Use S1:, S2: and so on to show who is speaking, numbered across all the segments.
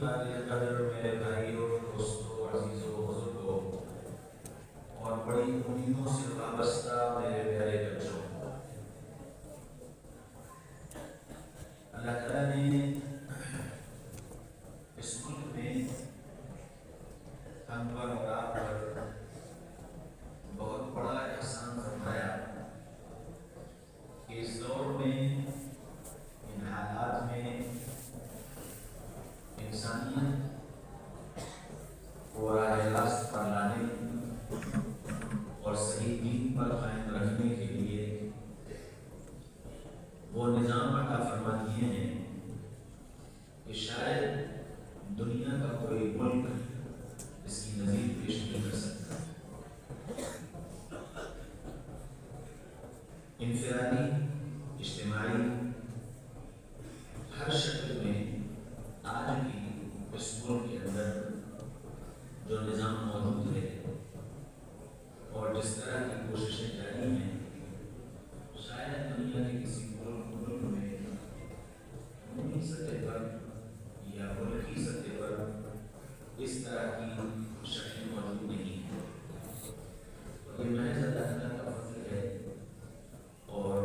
S1: قابل قدر میرے بھائیوں، دوستوں، عزیزوں، بزرگوں اور بڑی امیدوں سے وابستہ میرے پیارے بچوں، اللہ تعالیٰ نے اس ملک میں ہم پر اور آپ پر بہت بڑا احسان فرمایا کہ اس دور میں، ان حالات میں انسانیت کو راہ راست پر لانے اور صحیح دین پر قائم رکھنے کے لیے وہ نظام عطا فرما دیے ہیں کہ شاید دنیا کا کوئی ملک اس کی نظیر پیش نہیں کر سکتا۔ انفرادی، اجتماعی، ہر شکل میں آج بھی اس ملک کے اندر جو نظام موجود ہے اور جس طرح کی کوششیں جاری ہیں، شاید دنیا کے کسی ملک میں عمومی سطح پر یا ملکی سطح پر اس طرح کی شکلیں موجود نہیں ہیں۔ اور یہ محض اللہ تعالیٰ کا فضل ہے اور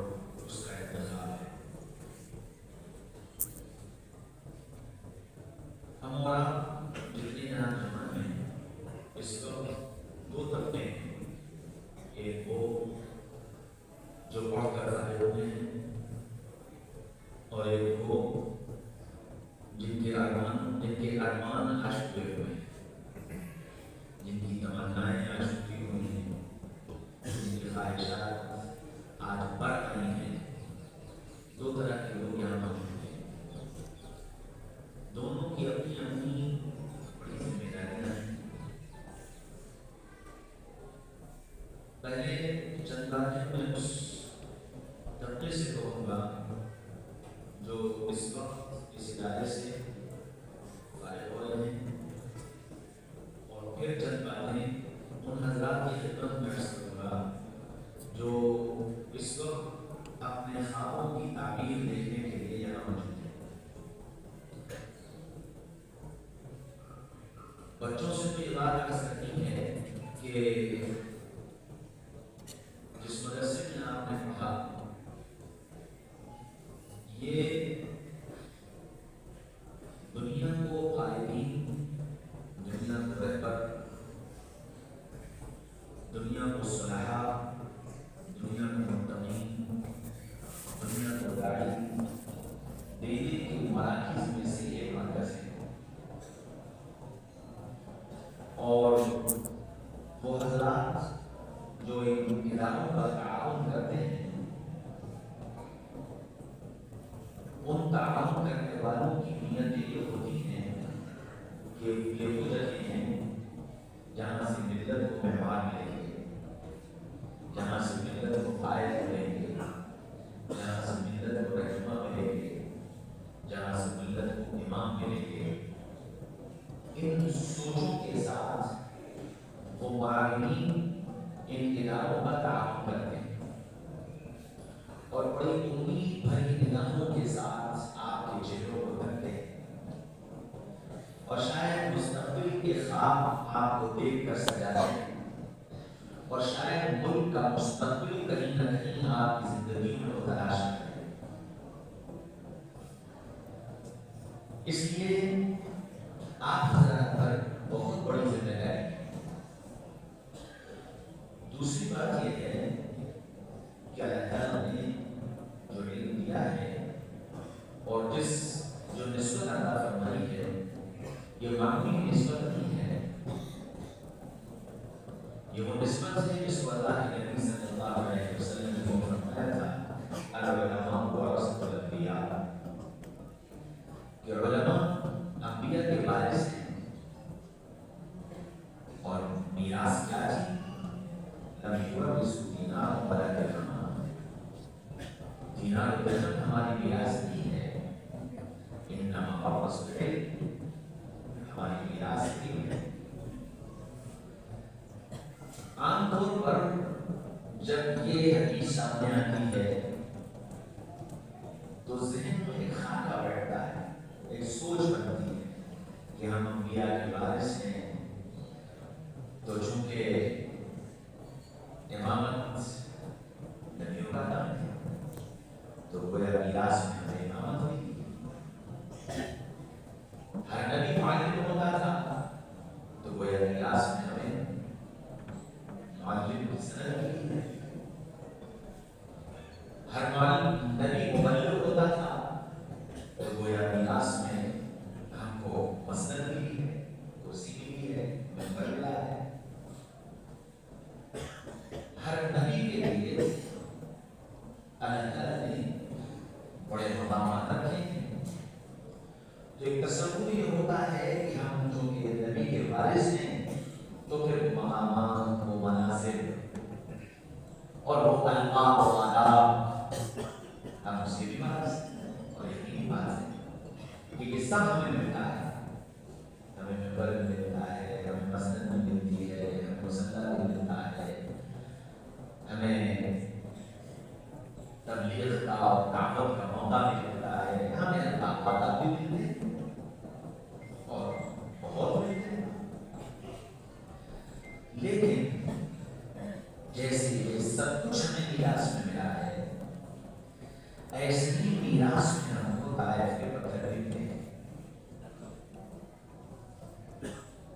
S1: اس کا انتخاب ہے۔ ہم اور آپ جتنے یہاں جمع ہیں، اس وقت دو طبقے ہیں، ایک وہ جو پڑھ کر رہے ہوتے ہیں اور ایک وہ جن کے ارمان عشق ہوئے ہوئے ہیں، جن کی تمنائیں عشق ہوئی ہیں، جن کی خواہشات آج بڑھ رہی ہیں۔ دو طرح کے لوگ یہاں موجود ہیں، دونوں کی اپنی اپنی بڑی ذمہ داریاں ہیں۔ پہلے چند باتیں میں اس طبقے سے کہوں گا جو اس وقت اس ادارے سے فارغ ہو رہے ہیں، اور پھر چند باتیں ان حضرات کی خدمت میں عرض کروں گا جو اس وقت اپنے خوابوں کی تعبیر دیکھنے کے لیے یہاں موجود ہیں۔ بچوں سے تو یہ بات عرض کرنی ہے کہ جس مدرسے میں آپ نے پڑھا، یہ دنیا کو قائدین، دنیا کو رہبر، دنیا کو صلاح، دنیا کو متقین، دنیا کو داعی دینے کے مراکز میں سے ایک مرکز ہے۔ اور وہ حضرات جو ان اداروں کا تعاون کرتے ہیں، ان تعاون کرنے والوں کی نیتیں یہ ہوتی ہیں کہ یہ وہ جگہیں ہیں جہاں سے ملت کو مہمان ملیں گے، جہاں سے ملت کو قائد ملیں گے، جہاں سے ملت کو رہنما ملیں گے، جہاں سے ملت کو امام ملیں گے۔ ان سوچوں کے ساتھ وہ معاونین ان اداروں کا تعاون کرتے ہیں اور بڑی امید بھری نگاہوں کے ساتھ آپ کے چہروں کو دیکھتے ہیں، اور شاید مستقبل کے خواب آپ کو دیکھ کر سجاتے ہیں، اور شاید ملک کا مستقبل کہیں نہ کہیں آپ کی زندگی میں وہ تلاش کرتے ہیں۔ اس لیے آپ حضرات پر بہت بڑی ذمہ داری ہے۔ دوسری بات یہ ہے کہ اللہ تعالیٰ نے جو علم دیا ہے اور جو نسبت عطا فرمائی ہے، یہ معمولی نسبت نہیں ہے، یہ وہ نسبت ہے جس کو اللہ کے نبی صلی اللہ علیہ وسلم نے فرمایا تھا، العلماء ورثۃ الانبیاء، کہ علماء انبیاء کے وارث ہیں۔ اور میراث کیا تھی؟ لم یورثوا دینارا ولا درہما، دینار و درہم ہماری میراث نہیں ہے، انما ورثوا العلم، ہماری میراث علم ہے۔ عام طور پر جب یہ حدیث سامنے آتی ہے تو ذہن میں ایک خاکہ بیٹھتا ہے، ایک سوچ بنتی ہے کہ ہم انبیاء کے وارث ہیں، تو چونکہ امامت نبیوں کا کام ہے تو گویا میراث میں ہمیں امامت ہوئی. ہر نبی معلم ہوتا تھا تو گویا میراث میں ہمیں معلم کی سند ملی ہے. ہر نبی مبلغ ہوتا تھا تو گویا میراث میں ہم کو مسند ملی ہے، کرسی ملی ہے، منبر ملا ہے. ہر نبی کے لیے اللہ تعالیٰ نے بڑے مقامات رکھے ہیں. تو ایک تصور یہ ہوتا ہے کہ ہم جو کہ نبی کے وارث ہیں تو پھر مقامات و مناصب اور وہ القاب و آداب ہم اس کے بھی وارث ہیں. اور یقینی بات ہے کہ یہ سب ہمیں ملتا ہے. ہمیں منبر ملتا ہے، ہمیں مسند ملتی ہے، ہمیں مصلی ملتا ہے، ہمیں تبلیغ کا اور دعوت کا موقع ملتا ہے، ہمیں القاب بھی ملتے ہیں اور بہت ملتے ہیں. لیکن جیسے یہ سب کچھ ہمیں میراث میں ملا ہے، ایسے ہی میراث میں ہم کو طائف کے پتھر ملتے ہیں.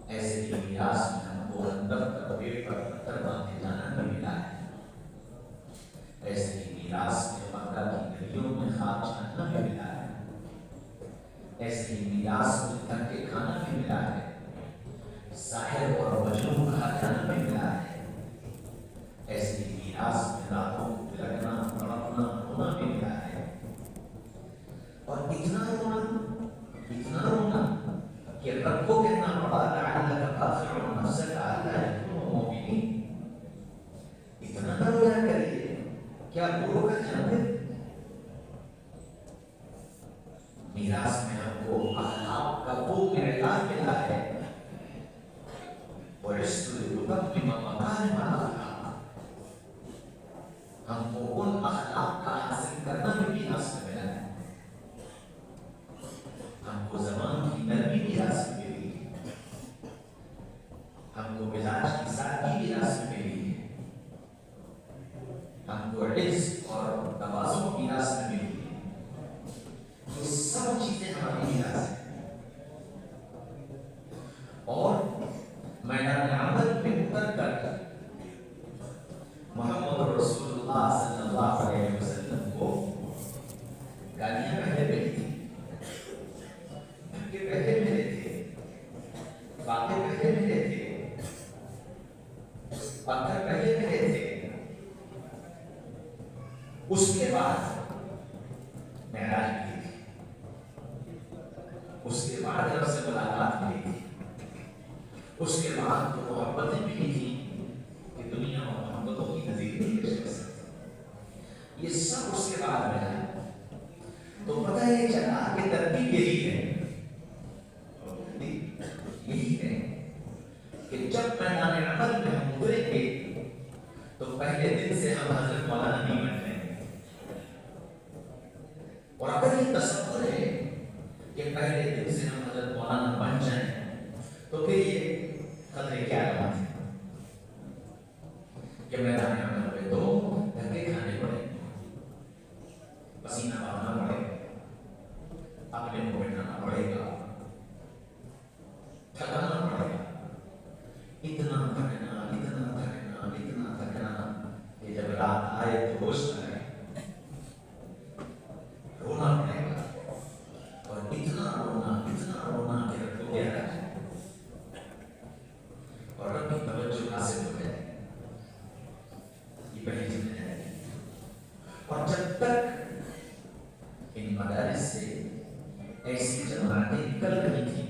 S1: ایسے ہی میراث میں ہم کو اندر کا پیڑ پر پتھر باندھے جانا بھی ملا ہے. ایسے ہی میراث میں مکہ کی گلیوں میں خاک چھاننا بھی ملا ہے. ایسے ہی میراث میں تھک کے کھانا بھی ملا ہے. ساحر اور مجنون کہا جانا بھی ملا ہے. ایسے ہی میراث میں راتوں کو لگنا تڑپنا رونا بھی ملا ہے. اور اتنا رونا کہ رب کو کہنا پڑا لعلک باخع نفسک الا یکونوا مؤمنین. اتنا نہ رویا کریے، کیا گروہ کا جانتے؟ میراث میں ہم کو اخلاق کا وہ معیار ملا ہے. وَعِشْتُ لِأُتَمِّمَ مَكَارِمَ الْأَخْلَاقِ. ہم کو ان اخلاق کا حاصل کرنا بھی میراث میں ملا ہے. ہم کو زبان کی نرمی میراث میں ملی ہے. ہم کو مزاج کی سادگی میراث میں ملی ہے. ہم کو عز اور تواضع میراث میں ملی ہے. یہ سب چیزیں ہماری میراث ہیں. اور میدان عمل میں اتر کر محمد رسول اللہ صلی اللہ علیہ وسلم کو گالیاں پہلے ملی تھی، دھکے پہلے ملے تھے، باتیں پہلے ملے تھے، پتھر پہلے ملے تھے. اس کے بعد معراج ملی تھی. اس کے بعد رب سے ملاقات ملی تھی. اس کے بعد تو محبتیں ملی تھی کہ دنیا میں محبتوں کی نظیر نہیں پیش کر سکتی. یہ سب اس کے بعد ملا. تو پتہ یہ چلا کہ ترتیب یہی ہے کہ جب میدان عمل میں ہم اتریں گے تو پہلے دن سے ہم حضرت مولانا نہیں بن رہے ہیں. اور اگر یہ تصور ہے کہ پہلے دن سے ہم حضرت مولانا بن جائیں تو پھر یہ خطرے کیا بات ہے کہ میدان عمل پہ تو دھکے کھانے پڑے، پسینہ بہانا پڑے گا، اپنے کو بٹھانا پڑے گا، تھکانا پڑے گا. اتنا تھکنا کہ جب رات آئے تو ہوش نہ آئے، رونا پڑے گا. اور اتنا رونا کہ رب کو گہرا ہے اور رب کی توجہ حاصل ہو جائے. یہ پہلی چیز ہے. اور جب تک ان مدارس سے ایسی جماعتیں نکل رہی تھیں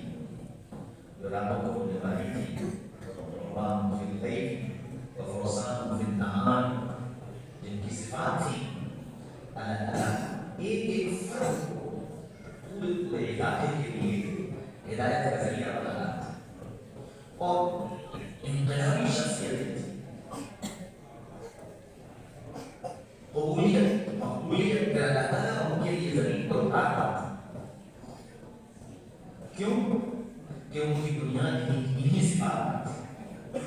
S1: جو راتوں کو ہونے والی تھیں، ربان فی اللیل و فرسان فی النہار، جن کی صفات تھی اللہ تعالیٰ ایک ایک فرد کو پورے علاقے کے لیے ہدایت کا ذریعہ بنا رہا تھا. اور انقلابی شخصیتیں تھیں. مقبولیت کا اللہ تعالیٰ ان کے لیے زمین کو اٹھا رہا تھا. کیوں؟ کہ ان کی بنیاد انہی صفات تھی۔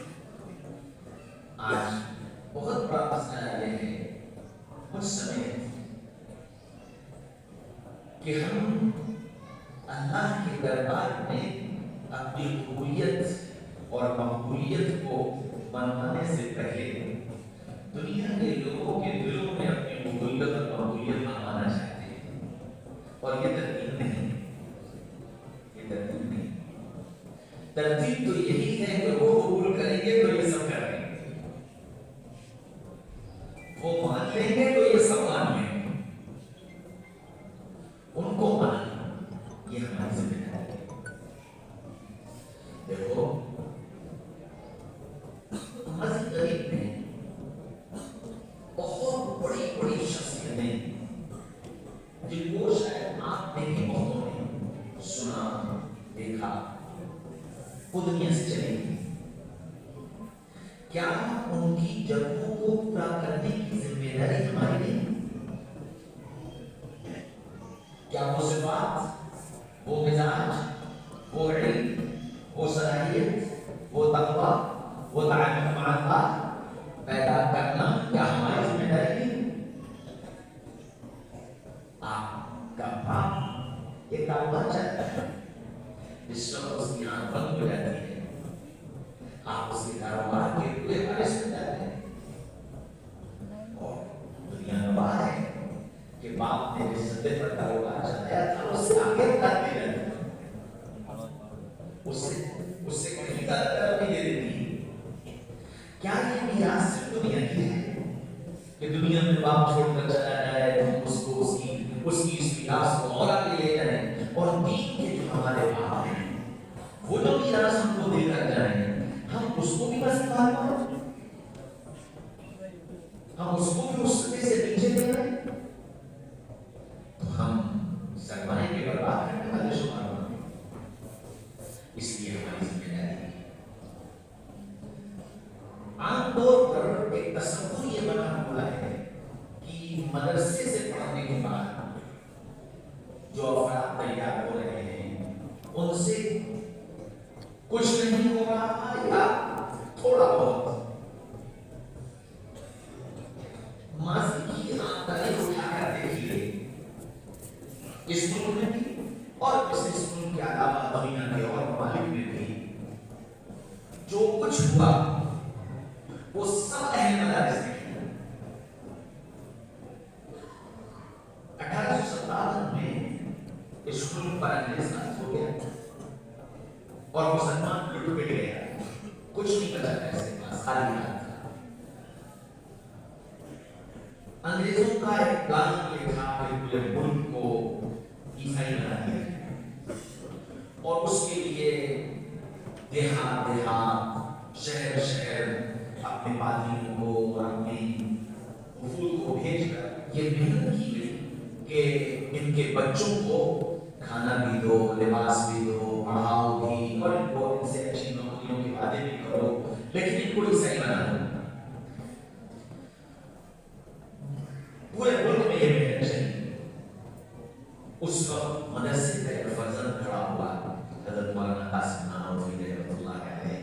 S1: آج بہت بڑا مسئلہ یہ ہے مجھ سمیت کہ ہم اللہ کے دربار میں اپنی قبولیت اور مقبولیت کو منوانے سے پہلے دنیا کے لوگوں کے دلوں میں اپنی قبولیت اور مقبولیت منوانا چاہتے ہیں، اور یہ ترتیب نہیں، یہ ترتیب نہیں۔ ترتیب تو یہی ہے کہ وہ قبول کریں گے تو یہ سب کریں گے، وہ مان لیں گے تو یہ سب مان لیں گے، ان کو ماننا یہ ہماری ذمہ داری ہے۔ دیکھو مذہب غریب میں بہت بڑی بڑی شخصیتیں جن کو شاید آپ نے بھی بہتوں نے سنا دیکھا وہ دنیا سے چلی گئی، کیا ان کی جگہوں کو پورا کرنے کی ذمہ داری ہماری نہیں؟ کیا وہ صفات، وہ مزاج، وہ علم، وہ صلاحیت، وہ تقویٰ، وہ تعلق مع اللہ پیدا کرنا کیا ہماری ذمہ داری نہیں؟ آپ کا باپ ایک کاروبار چلتا ہے، جس وقت اس کی آنکھ بند ہو جاتی ہے آپ اس کے کاروبار کے پورے بارش میں جاتے ہیں، اور دنیا میں باہر ہے کہ باپ نے جس سطح پر کاروبار چلایا تھا اس سے آگے بڑھتے رہتے، اس سے کہیں زیادہ ترقی دے دیتی۔ کیا یہ میراث صرف دنیا کی ہے کہ دنیا میں باپ چھوڑ کر چلا جائے، ہم اس کو اس کی اس میراث کو اور آگے لے جائیں، اور دین کے جو ہمارے باپ ہیں وہ جو میراث ہم کو دے کر جائیں ہم اس کو بھی بس پال پائیں، ہم اس کو بھی اس سطح سے نیچے دے رہے ہیں، تو ہم سرمایہ کے برباد کرنے والے شمار ہوتے ہیں۔ اس لیے ہماری ذمہ داری ہے۔ عام طور پر ایک تصور یہ بنا ہوا ہے کہ مدرسے سے پڑھنے کے بعد جو افراد تیار ہو رہے ہیں ان سے کچھ نہیں ہو رہا یا تھوڑا بہت ماضی کی آپ تاریخ اٹھا کر دیکھیے، اس ملک میں بھی اور اس ملک کے علاوہ دنیا کے اور ممالک میں بھی جو کچھ ہوا وہ سب اہل مدارس نے کیا۔ 1857 میں اس ملک پر انگریز راج ہو گیا اور مسلمان لٹ پٹ گیا، کچھ نہیں بچا تھا اس کے پاس، خالی ہاتھ تھا۔ انگریزوں کا ایک پلان یہ تھا کہ پورے ملک کو عیسائی بنا دیا جائے، اور اس کے لیے دیہات دیہات شہر شہر اپنے پادریوں کو اور اپنے وفود کو بھیج کر یہ محنت کی گئی کہ ان کے بچوں کو کھانا بھی دو، لباس بھی دو، پڑھاؤ بھی، اور ان کو ان سے اچھی نوکریوں کے وعدے بھی کرو، لیکن ان کو عیسائی بنا دو۔ پورے ملک میں یہ محنت چلی۔ اس وقت مدرسے کا ایک فرزند کھڑا ہوا، حضرت مولانا قاسم نانوتوی رحمۃ اللہ علیہ،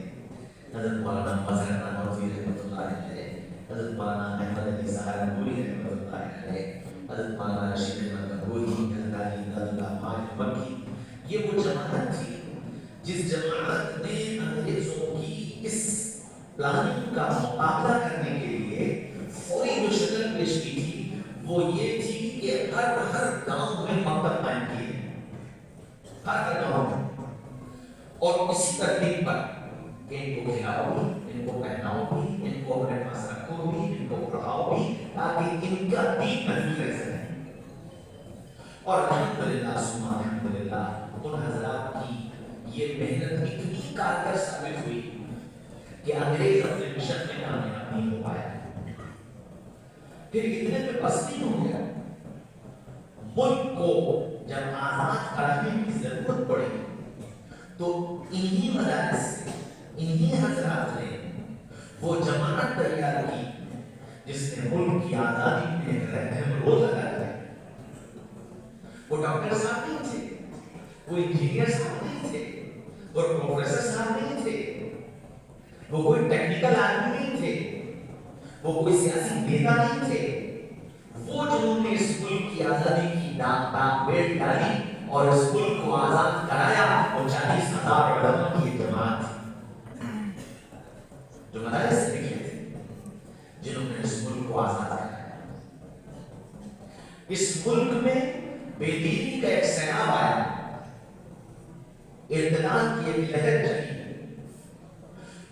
S1: حضرت مولانا مظہر نانوتوی رحمۃ اللہ علیہ، حضرت مولانا احمد علی سہارنپوری رحمۃ اللہ علیہ، حضرت مولانا رشید احمد گنگوہی، حضرت علی اللہ خواجہ مکی۔ یہ وہ جماعت تھی جس جماعت نے انگریزوں کی اس پلاننگ کا مقابلہ کرنے کے لیے فوری جو شکل پیش کی تھی وہ یہ تھی کہ ہر گاؤں میں مکتب قائم کیے، ہر گاؤں میں، اور اسی ترتیب پر کہ ان کو کھلاؤ بھی، ان کو پہناؤ بھی، ان کو اپنے پاس رکھو بھی، ان کو پڑھاؤ بھی، تاکہ ان کا دین محفوظ رہ سکے۔ اور الحمدللہ ثم الحمدللہ ان حضرات کی یہ محنت اتنی کارگر ثابت ہوئی کہ انگریز اپنے مشن میں کامیاب نہیں ہو پایا۔ پھر اتنے میں بس نہیں ہو گیا، ملک کو جب آزاد کرانے کی ضرورت پڑی تو انہی مدارس سے انہی حضرات نے وہ جماعت تیار کی جس نے ملک کی آزادی میں اہم رول ادا کیا۔ وہ ڈاکٹر صاحب نہیں تھے، وہ انجینئر صاحب نہیں تھے، وہ وہ کوئی ٹیکنیکل آدمی نہیں تھے، وہ کوئی سیاسی نیتا نہیں تھے، وہ جنہوں نے اس ملک کی آزادی کی داغ بیٹ ڈالی اور اس ملک کو آزاد کرایا، وہ 40,000 علماء کی جماعت جو مدارس سے نکلے تھے، جنہوں نے اس ملک کو آزاد کرایا۔ اس ملک میں بے دینی کا ایک سیلاب آیا، ارتداد کی ایک لہر چلی،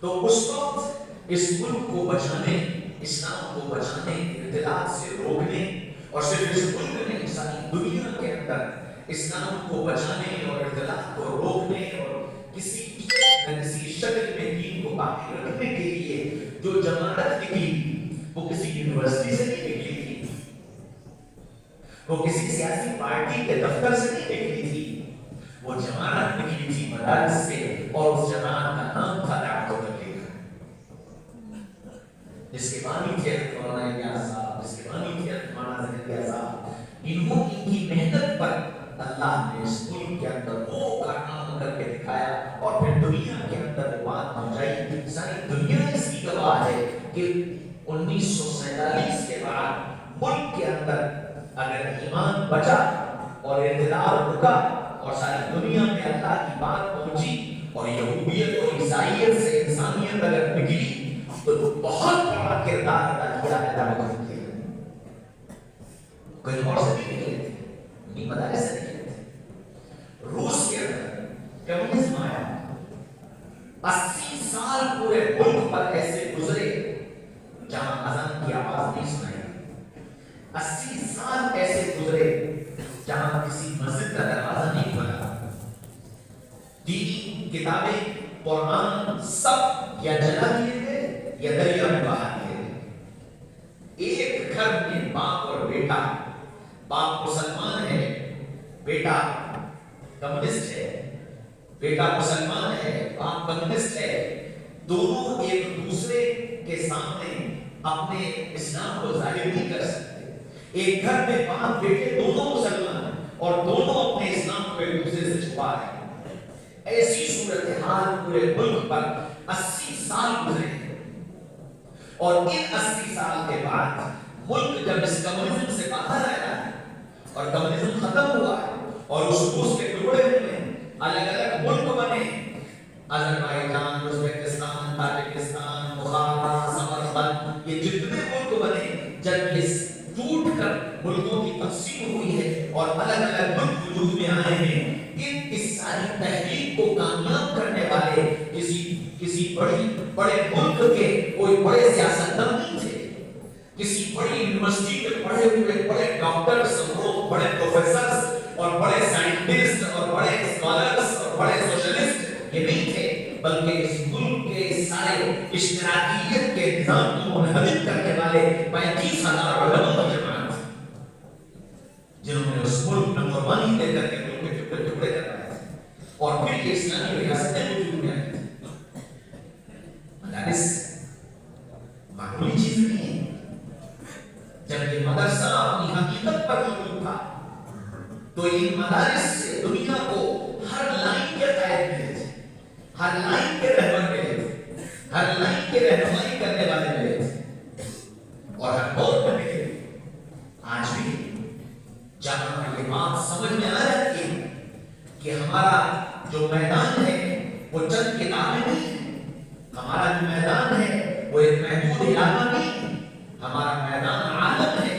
S1: تو اس وقت اس ملک کو بچانے، اسلام کو بچانے، ارتداد سے روکنے، اور صرف اس ملک میں ساری دنیا کے اندر اسلام کو بچانے اور ارتداد کو روکنے اور کسی شکل میں دین کو باقی رکھنے کے لیے جو جماعت نکلی، وہ کسی یونیورسٹی سے نہیں نکلی تھی، وہ کسی سیاسی پارٹی کے دفتر سے نہیں نکلی تھی، وہ جماعت نکلی تھی مدارس سے، اور اس جماعت کا نام تھا دعوت تبلیغ، جس کے بانی تھے مولانا الیاس صاحب، جس کے بانی تھے مولانا زکریا صاحب۔ انہوں کی محنت پر اللہ نے اس ملک کے اندر وہ کارنامہ کر کے دکھایا، اور پھر دنیا کے اندر وہ بات پہنچائی۔ ساری دنیا اس کی گواہ ہے کہ 1947 کے بعد ملک کے اندر اگر ایمان بچا اور اعتدال رکا اور ساری دنیا میں اللہ کی بات پہنچی اور یہودیت اور عیسائیت سے انسانیت اگر نکلی، تو بہت بڑا کردار ادا کیا ہے دعوت کے۔ کوئی اور سے نہیں نکلے تھے، انہیں مدارس سے نکلے تھے۔ روس کے اندر کمیونزم آیا، 80 سال پورے ملک پر ایسے گزرے جہاں اذان کی آواز نہیں سنائی، 80 سال ایسے گزرے جہاں کسی مسجد کا دروازہ نہیں کھلا، دینی کتابیں قرآن سب یا جلا دیے گئے یا دریا میں بہا دیے گئے۔ ایک گھر میں باپ اور بیٹا، باپ مسلمان ہے، بیٹا کمیونسٹ ہے، بیٹا مسلمان ہے، باپ کمیونسٹ ہے، دونوں ایک دوسرے کے سامنے اپنے اسلام کو ظاہر نہیں کر سکتے۔ ایک گھر میں باپ بیٹے دونوں مسلمان ہیں اور دونوں اپنے اسلام کو ایک دوسرے سے چھپا رہے ہیں۔ ایسی صورتحال پورے ملک پر 80 سال گزرے ہیں، اور ان 80 سال کے بعد ملک جب اس کمیونزم سے باہر آیا ہے اور کمیونزم ختم ہوا ہے اور اس روس کے ٹکڑے ہوئے، الگ الگ ملک بنے، آذربائیجان، ازبکستان، تاجکستان، بخارا، سمرقند، یہ جتنے ملک بنے، جب یہ ٹوٹ کر ملکوں کی تقسیم ہوئی ہے اور الگ الگ ملک وجود میں آئے ہیں، اس ساری تحریک کو کامیاب کرنے والے کسی بڑے ملک کے کوئی بڑے سیاستدان نہیں تھے، کسی بڑی یونیورسٹی کے پڑھے ہوئے بڑے ڈاکٹرز اور بڑے پروفیسرز اور بڑے سائنٹسٹ اور بڑے اسکالرز اور بڑے سوشلسٹ یہ نہیں تھے، بلکہ اس ملک کے سارے اشتراکیت کے نظام کو منہدم کرنے والے 35,000 علماء کی جماعت، جنہوں نے اس ملک میں قربانی دے کر کے ملک کے ٹکڑے ٹکڑے کروائے تھے، اور پھر یہ اسلامی ریاستیں وجود میں آئی تھیں۔ مدارس معمولی چیز نہیں ہے۔ جب یہ مدرسہ اپنی حقیقت پر موجود تھا تو ان مدارس سے دنیا کو ہر لائن کے قائد ملے تھے، ہر لائن کے رہبر ملے تھے، ہر لائن کے رہنمائی کرنے والے ملے تھے، اور ہر دور میں ملے تھے۔ آج بھی جہاں یہ بات سمجھ میں آ جاتی ہے کہ ہمارا جو میدان ہے وہ چند کتابیں نہیں ہیں، ہمارا جو میدان ہے وہ ایک محدود علاقہ نہیں ہے، ہمارا میدان عالم ہے،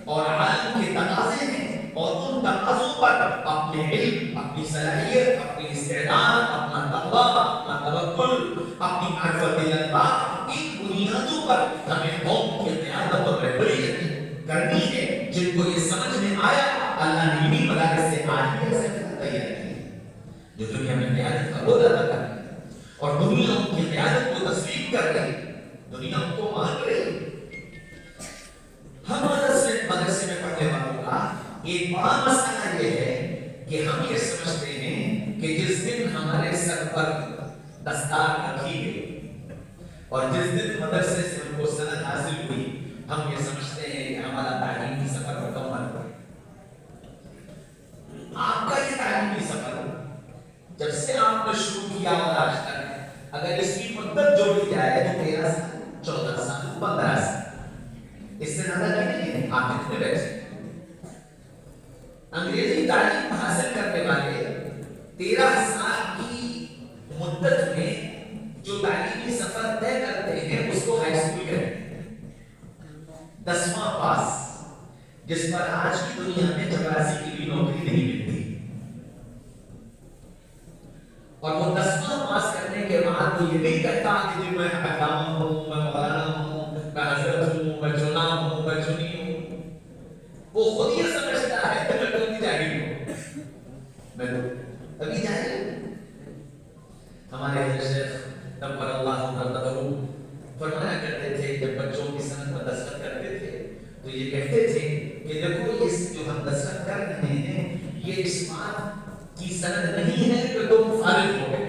S1: اور عالم کے تقاضے ہیں، اور ان تقاضوں پر اپنے علم، اپنی صلاحیت، اپنی استعداد، اپنا تقویٰ، اپنا توکل، اپنی معرفت اللہ، ان بنیادوں پر ہمیں قوم کی قیادت اور رہبری کرنی ہے، جن کو یہ سمجھ میں آیا اللہ نے انہی مدارس سے آج بھی ایسے تیار کی جو دنیا میں قیادت کا رول ادا کر رہی ہے، اور دنیا ان کی قیادت کو تسلیم کر رہی ہے، دنیا ان کو مان رہی ہے۔ ہم مدرسے میں پڑھنے والوں کا ایک بڑا مسئلہ یہ ہے کہ ہم یہ سمجھتے ہیں کہ جس دن ہمارے سر پر دستار رکھی گئی اور جس دن مدرسے سے ہم کو سند حاصل ہوئی، ہم یہ سمجھتے ہیں کہ ہمارا تعلیمی سفر مکمل ہوا۔ آپ کا یہ تعلیمی سفر جب سے آپ نے شروع کیا اور آج تک اگر اس کی مدت جوڑی جائے تو 13 سال 14 سال 15 سال اس سے زیادہ نہیں. آپ کتنے بیٹھے انگریزی تعلیم حاصل کرنے والے 13 سال کی مدت میں جو تعلیمی سفر طے کرتے ہیں اس کو ہائی اسکول کہتے ہیں. 10واں پاس جس پر آج کی دنیا میں 84 کی بھی نوکری نہیں ملتی. اور وہ 10واں پاس کرنے کے بعد وہ یہ نہیں کہتا کہ جی میں علامہ ہوں, میں مولانا ہوں, میں حضرت ہوں, میں جنا ہوں, میں جنی ہوں. وہ خود یہ سمجھتا ہے کہ میں تو ابھی جاہل ہوں, میں تو ابھی جاہل ہوں. ہمارے شیخ نبر اللہ مرتبہ فرمایا کرتے تھے جب بچوں کی سند پر دستخط کرتے تھے تو یہ کہتے تھے کہ دیکھو اس جو ہم دستخط کر رہے ہیں یہ اس بات کی سند نہیں ہے کہ تم فارغ ہو گئے,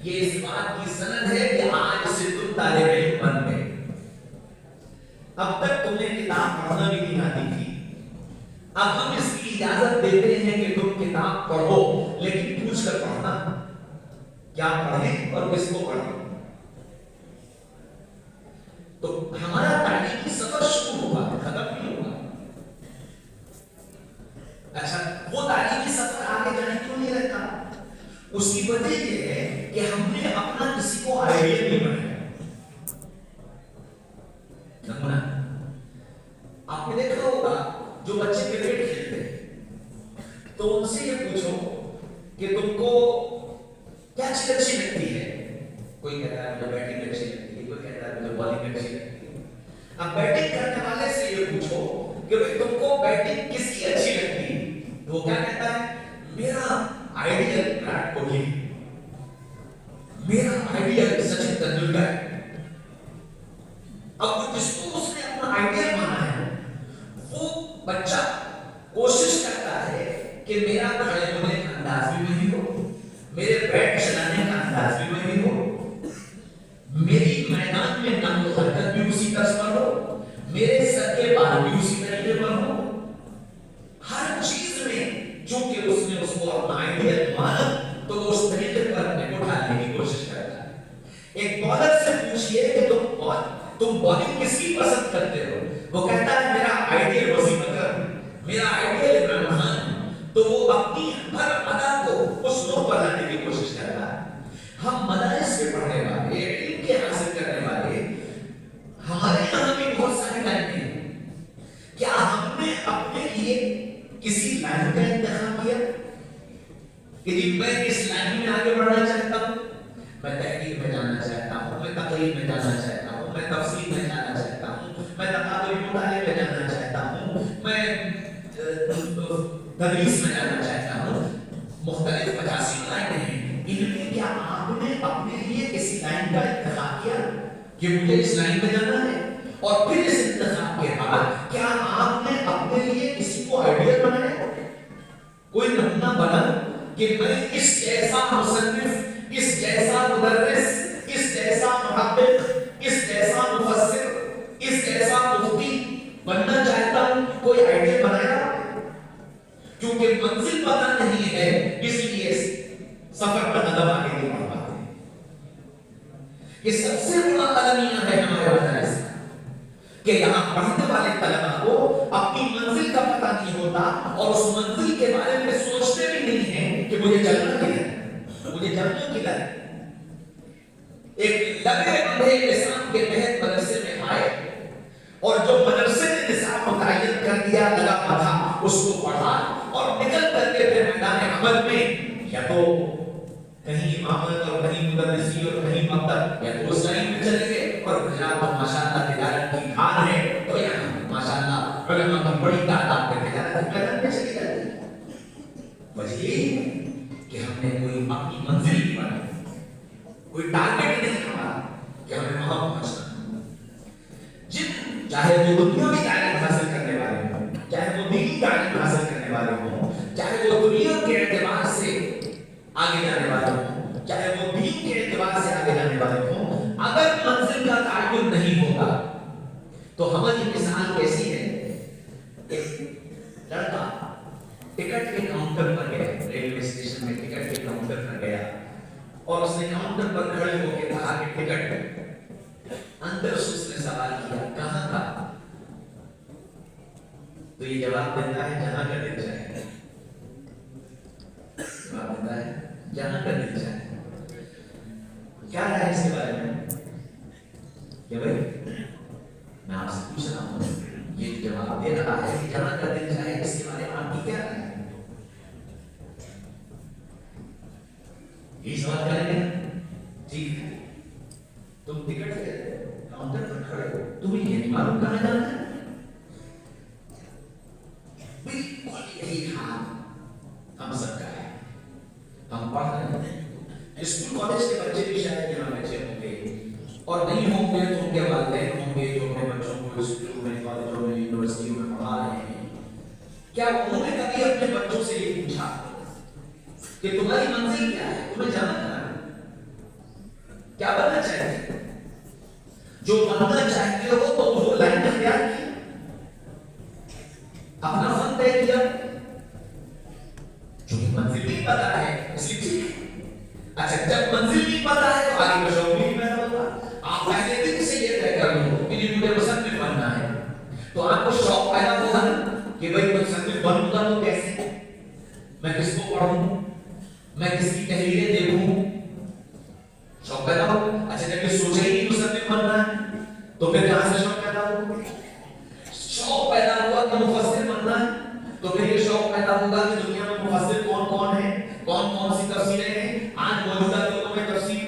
S1: یہ اس بات کی سند ہے کہ آج سے تم طالب علم بن گئے. اب تک تمہیں کتاب پڑھنا بھی نہیں آتی تھی, اب ہم اس کی اجازت دیتے ہیں کہ تم کتاب پڑھو لیکن پوچھ کر پڑھنا. کیا پڑھیں اور کس کو پڑھیں. تو ہمارا تعلیمی سفر شروع ہوا, ختم نہیں ہوا. اچھا وہ تعلیمی سفر آگے جانے کیوں نہیں رہتا؟ اس کی وجہ یہ ہے کہ ہم نے اپنا کسی کو آئیڈیا نہیں بنایا. نمونہ آپ نے دیکھا ہوگا جو بچے کرکٹ کھیلتے ہیں تو ان سے یہ پوچھو کہ تم کو کیا چیز اچھی لگتی ہے. کوئی کہتا ہے مجھے بیٹنگ اچھی لگتی ہے, کوئی کہتا ہے مجھے بالنگ اچھی لگتی ہے. اب بیٹنگ کرنے والے سے یہ پوچھو کہ بھئی تم کو بیٹنگ کس کی اچھی لگتی ہے, تو وہ کیا کہتا ہے میرا آئیڈیل وراٹ کوہلی, میرا آئیڈیل سچن تندولکر. اب جس کو اس نے اپنا آئیڈیل مانا ہے وہ بچہ کوشش کرتا ہے کہ میرا کھڑے ہونے کا انداز بھی وہی ہو, میرے بیٹ چلانے کا انداز بھی وہی ہو, میری میدان میں نقل و حرکت بھی اسی طرز پر ہو, میرے سر کے بال بھی اسی طریقے پر ہو. ہر چیز میں چونکہ اس نے اس کو اپنا آئیڈیل مانا تو وہ اس طریقے پر اپنے کو ڈالنے کی کوشش کرتا ہے. ایک بالر سے پوچھئے کہ تم بالنگ کس کی پسند کرتے ہو, وہ کہتا ہے میرا آئیڈیل وسیم اکرم, میرا آئیڈیل عمران خان. تو وہ اپنی ہر ادا کو اس نو پر لانے کی کوشش کرتا ہے. ہم مدارس کے پڑھنے والے, علم کے حاصل کرنے والے, ہمارے یہاں بھی بہت سارے لائن ہیں. کیا ہم نے اپنے لیے کسی لائن کا انتخاب کیا کہ جی میں اس لائن میں آگے بڑھنا چاہتا ہوں, میں تحقیق میں جانا چاہتا ہوں, میں تقریر میں جانا چاہتا ہوں, میں تفسیر میں جانا چاہتا ہوں, میں تقابلی مطالعے میں جانا چاہتا ہوں, میں تدریس میں جانا چاہتا ہوں. مختلف 85 لائنیں ہیں. ان میں کیا آپ نے اپنے لیے کسی لائن کا انتخاب کیا کہ مجھے اس لائن میں جانا ہے؟ اور پھر اس انتخاب کے بعد کیا آپ نے اپنے لیے کسی کو آئیڈیل بنایا, کوئی نمونہ بنا کہ میں اس جیسا مصنف, اس جیسا مدرس, اس جیسا محقق, اس جیسا مفسر, اس جیسا مفتی بننا چاہتا ہوں؟ کوئی آئیڈیل بنایا؟ کیونکہ منزل پتہ نہیں ہے اس لیے سفر پر قدم آگے نہیں بڑھ پاتے. یہ سب سے بڑا المیہ ہے ہمارے مدارس کا کہ یہاں پڑھنے والے طلباء کو اپنی منزل کا پتہ نہیں ہوتا اور اس منزل کے بارے میں سوچتے بھی نہیں ہیں کہ مجھے چلنا کدھر ہے, مجھے جانا کدھر ہے. ایک لگے بندھے نظام کے تحت مدرسے میں آئے اور جو مدرسے نے نظام متعین کر دیا لگا تھا اس کو پڑھا اور نکل کر کے پھر میدان عمل میں یا تو کہیں امامت اور کہیں مدرسی اور کہیں مکتب یا تو اس لائن میں چلے گئے. اور گجرات میں ماشاءاللہ تجارت کی کھان ہے تو یہاں ماشاءاللہ علماء کی بڑی تعداد میں تجارت کی میدان میں چلی جاتی ہے. وجہ یہی ہے کہ ہم نے کوئی اپنی منزل نہیں بنائی, کوئی ٹارگیٹ نہیں ہمارا کہ ہمیں وہاں پہنچنا. چاہے وہ دنیاوی تعلیم حاصل کرنے والے ہوں, چاہے وہ دینی تعلیم حاصل کرنے والے ہوں, چاہے وہ دنیا کے اعتبار سے آگے جانے والے ہوں, چاہے وہ دین کے اعتبار سے آگے جانے والے ہوں, اگر منزل کا تعین نہیں ہوگا تو ہماری مثال کیسی ہے. ایک لڑکا ٹکٹ کے کاؤنٹر پر گیا, ریلوے اسٹیشن میں ٹکٹ کے کاؤنٹر پر گیا اور اس نے کاؤنٹر پر کھڑے ہو کے کہا کہ ٹکٹ. اندر سے اس نے سوال کیا کہاں کا؟ تو یہ جواب دیتا ہے جہاں کا دل چاہے. جواب دیتا ہے جہاں کا دل چاہے. کیا ہے اس کے بارے میں کہ بھائی میں آپ سے پوچھ رہا ہوں، یہ جواب دے رہا ہے کہ جہاں کا دل چاہے، اس کے بارے میں آپ کی کیا رائے ہے؟ یہ سوال کریں گے. ٹھیک ہے، تم ٹکٹ لے کاؤنٹر پر کھڑے ہو، تمہیں یہ نہیں معلوم کہاں جانا ہے؟ بالکل یہی حال ہم سب کا ہے. ہم پڑھ رہے ہیں، اسکول کالج کے بچے بھی شاید یہاں بچے ہوں گے، اور نہیں ہوں گے تو ان کے والدین ہوں گے جو اپنے بچوں کو اسکولوں میں، کالجوں میں، یونیورسٹیوں میں پڑھا رہے ہیں. کیا انہوں نے کبھی اپنے بچوں سے یہ پوچھا کہ تمہاری منزل کیا ہے، تمہیں جانا کہاں ہے، کیا بننا چاہتے؟ جو بننا چاہتے ہو تو وہ لائن اختیار کی، اپنا فن طے کیا. جو منزل نہیں پتا ہے اس لیے اچھا، جب منزل نہیں پتا ہے تو آگے کا شوق بھی پیدا ہوگا. آپ پہلے دن سے یہ طے کر لو کہ مجھے مصنف بننا ہے، تو آپ کو شوق پیدا ہوگا کہ بھائی مصنف بنوں گا تو کیسے، میں کس کو پڑھوں، میں کس کی تحریریں دیکھوں، شوق پیدا ہو. اچھا جب یہ سوچے ہی مصنف بننا ہے تو پھر کہاں سے شوق پیدا ہوگا؟ شوق پیدا ہوا کہ مفسر بننا ہے تو پھر یہ شوق پیدا ہوگا کہ دنیا میں مفسر کون کون ہے، کون کون سی تفسیریں ہیں، آج موجودہ دوروں میں تفسیر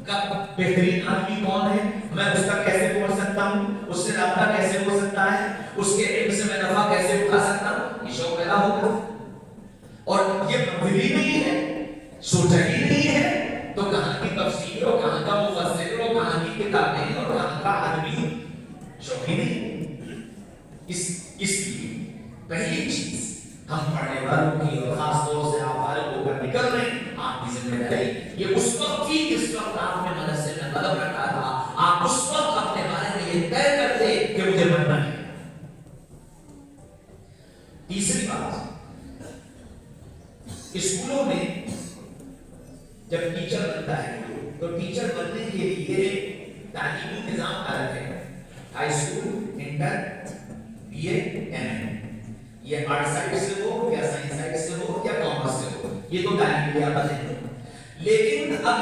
S1: کا بہترین آدمی کون ہے، میں اس کا کیسے پڑھ سکتا ہوں، اس سے رابطہ کیسے ہو سکتا ہے، اس کے علم سے میں نفع کیسے اٹھا سکتا ہوں. یہ شوق پیدا ہوگا. اور یہ منزل ہی نہیں ہے، سوچا ہی نہیں ہے، تو کہاں کی تفسیر اور کہاں کا مفسر اور کہاں کی کتابیں اور کہاں کا آدمی، شوق ہی نہیں. اس لیے پہلی چیز ہم پڑھنے والوں کی اور خاص طور سے آپ فارغ ہو کر نکل رہے ہیں، آپ کی ذمہ داری یہ اس وقت کی جس وقت آپ نے مدرسے میں قلم رکھا تھا، آپ اس وقت اپنے بارے میں یہ طے کرتے کہ مجھے بننا ہے. تیسری بات، اسکولوں میں جب ٹیچر بنتا ہے تو ٹیچر بننے کے لیے تعلیمی نظام الگ ہے. High school, inter, B A, M A, یہ آرٹ سائڈ سے ہو یا سائنس سائڈ سے ہو یا کامرس سے ہو، یہ تو تعلیمی یافتہ ہے. لیکن اب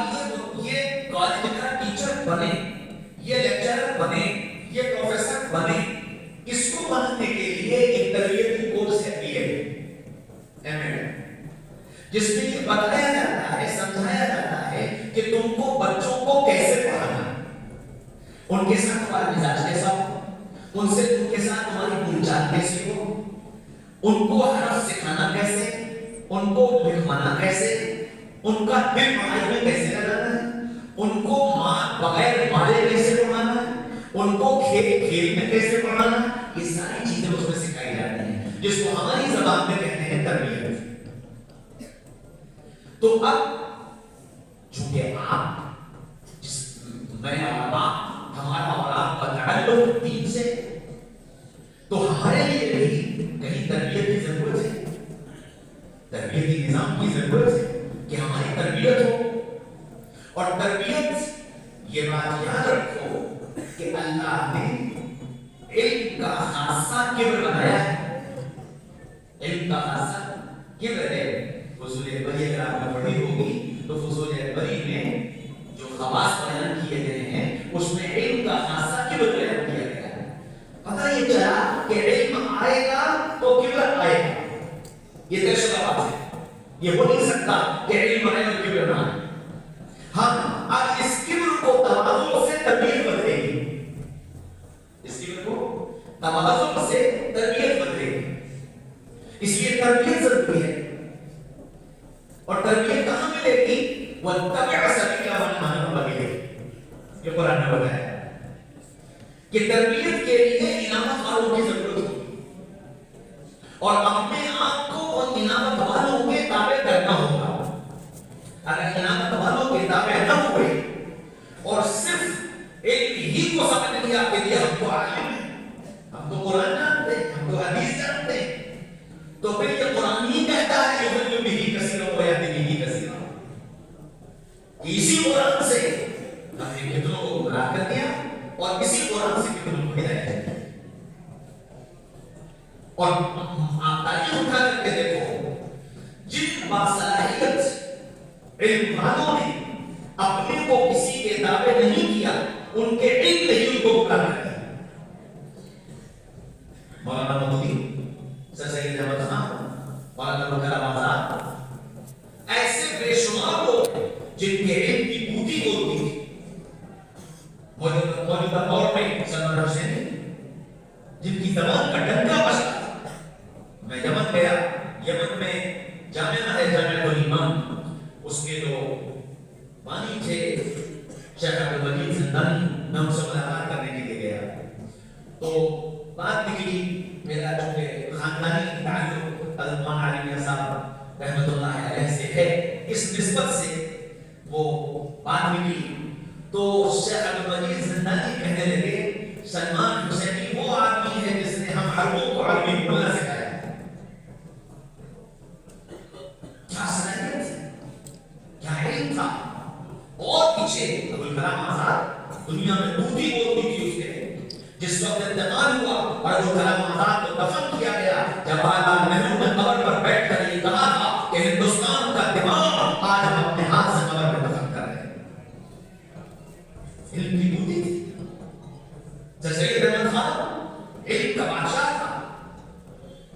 S1: یہ کالج کا ٹیچر بنے، یہ لیکچرر بنے، یہ پروفیسر بنے، اس کو بننے کے لیے ایک تربیتی کورس ہے بی اے، ایم اے، جس میں یہ بتایا جاتا ہے، سمجھایا جاتا ہے کہ تم کو بچوں کو کیسے پڑھانا ہے، ان کے ساتھ تمہارا مزاج کیسا ہو، ان کے ساتھ تمہاری بول چال کیسی ہو، ان کو حرف سکھانا کیسے، ان کو لکھوانا کیسے، ان کا دل پڑھائی میں کیسے لگانا ہے، ان کو بغیر مارے کیسے پڑھانا ہے، ان کو کھیل میں کیسے پڑھانا ہے. یہ ساری چیزیں اس میں سکھائی جاتی ہیں جس کو ہماری زبان میں کہتے ہیں تربیت. تو اب چونکہ میں اور آپ، ہمارا اور آپ کا تعلق دین سے، تو ہمارے لیے بھی کہیں تربیت کی ضرورت ہے، تربیتی نظام کی ضرورت ہے کہ ہماری تربیت ہو. اور تربیت، یہ بات یاد رکھو کہ اللہ نے علم کا خاصہ کبر بنایا ہے. علم کا خاصہ کبر ہے. فضول بری اگر آپ نے پڑھی ہوگی تو فضول بری میں جو خواص بیان کیے گئے ہیں اس میں علم کا خاصہ کبر بیان کیا گیا ہے. پتہ یہ چلا کہ علم آئے گا تو کبر آئے گا، یہ طے شدہ بات ہے. یہ ہو نہیں سکتا کہ علم آئے اور کبر نہ آئے. ہم اب اس کبر کو تواضع سے تربیت بدلے گی، اس کبر کو تواضع سے تربیت بدلے گی. اس لیے تربیت ضروری ہے. اور تربیت کہاں ملے گی؟ وَاتَّبِعْ سَبِيلَ مَنْ أَنَابَ إِلَيَّ. یہ قرآن نے بتایا کہ تربیت کے لیے انعامت والوں کی ضرورت ہوگی، اور اپنے آپ کو ان انعامت والوں کے تابع کرنا ہوگا. اگر انعامت والوں کے تابع نہ ہوئے اور صرف ایک ہی کو سمجھ لیا کہ یہ ہم کو عالم ہے، ہم تو قرآن جانتے ہیں، ہم تو حدیث جانتے ہیں، تو پھر یہ قرآن ہی کہتا ہے کہ وہ بھی کثیرہ و یہدی بھی کثیرہ. اسی قرآن سے ہم نے کتنوں کو گمراہ کر دیا اور اسی قرآن سے کتنوں کو ہدایت دی. اور آپ تاریخ اٹھا کر کے دیکھو جن باصلاحیت علم والوں نے اپنے کو کسی کے دعوے نہیں کیا ان کے علم نے ان کو گمراہ کر دیا. مولانا مودودی, سر سید احمد خان, مولانا ابوالکلام آزاد, ایسے بے شمار لوگ جن کے علم کی بوٹی ہوتی تھی. موجودہ دور میں سلمان حسینی جن کی زبان کا ڈنکا بجتا تھا. میں یمن گیا, یمن میں جامعہ ہے جامعہ الایمان, اس کے جو بانی تھے شیخ عبدالمجید زندانی, میں ان سے ملاقات کرنے کے لیے گیا. تو بات نکلی, میرا چونکہ خاندانی تعلق حضرت مولانا علی میاں صاحب رحمۃ اللہ علیہ سے ہے, اس نسبت سے وہ بات نکلی. تو شیخ عبدالمجید زندانی کہنے لگے سلمان حسینی وہ آدمی ہے جس نے ہم عربوں کو عربی بولنا سکھایا. کیا صلاحیت تھی, کیا علم تھا. اور پیچھے ابوالکلام آزاد دنیا میں بوٹی بولتی تھی. اس کے جس وقت انتقال ہوا اور ابوالکلام آزاد کو دفن کیا گیا, جواہر لال نہرو نے قبر پر بیٹھ کر یہ کہا تھا کہ ہندوستان کا دماغ آج ہم اپنے ہاتھ سے قبر میں دفن کر رہے ہیں. علم کی بوٹی تھی. سید احمد خان علم کا بادشاہ تھا,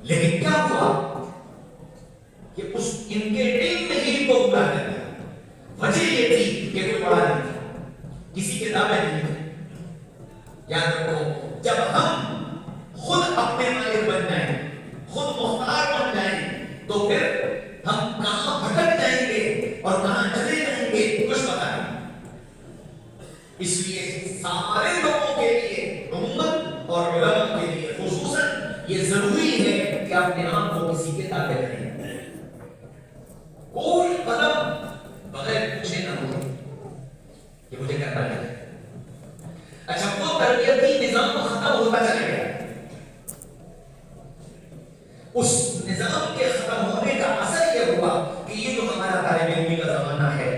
S1: لیکن کیا ہوا کہ اس ان کے علم نے ہی کو گمراہ کر دیا. وجہ یہ تھی کہ کوئی پڑھا نہیں تھا, کسی کے دعوے نہیں تھے. یاد رکھو, جب ہم خود اپنے مالک بن جائیں, خود مختار بن جائیں, تو پھر ہم کہاں بھٹک جائیں گے اور کہاں چلے جائیں گے کچھ پتا نہیں. اس لیے سارے لوگوں کے لیے, امت اور علماء کے لیے خصوصاً یہ ضروری ہے کہ اپنے آپ کو کسی کے تابع کریں. کوئی قدم بغیر پوچھے نہ ہو کہ مجھے کرنا ہے. اچھا, وہ تربیتی نظام ختم ہوتا چلا گیا. اس نظام کے ختم ہونے کا اثر یہ ہوا کہ یہ جو ہمارا طالب علمی کا زمانہ ہے,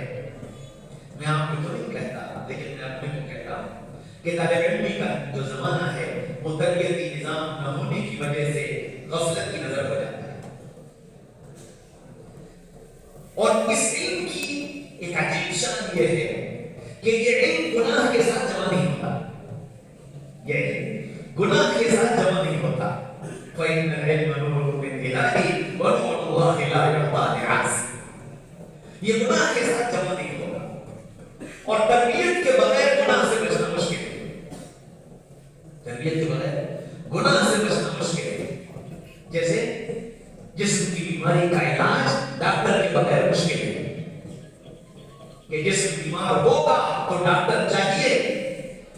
S1: میں آپ کو تو نہیں کہتا لیکن میں اپنے کو کہتا ہوں کہ طالب علمی کا جو زمانہ ہے وہ تربیتی نظام نہ ہونے کی وجہ سے غفلت کی نظر ہو جاتا ہے. اور اس علم کی ایک عجیب شان یہ ہے کہ یہ علم گناہ کے ساتھ جمع نہیں ہوتا. یہ علم گناہ کے ساتھ جمع نہیں ہوتا. فَإِنَّ الْعِلْمَ نُورٌ مِّنْ إِلَٰهِ وَنُورُ اللَّهِ لَا يُعْطَىٰ لِعَاصٍ. یہ گناہ کے ساتھ جمع نہیں ہوگا. اور تربیت کے بغیر گناہ سے بچنا مشکل ہے. تربیت کے بغیر گناہ سے بچنا مشکل ہے. جیسے جسم کی بیماری کا علاج ڈاکٹر کے بغیر مشکل ہے. کہ جسم بیمار ہوگا تو ڈاکٹر چاہیے,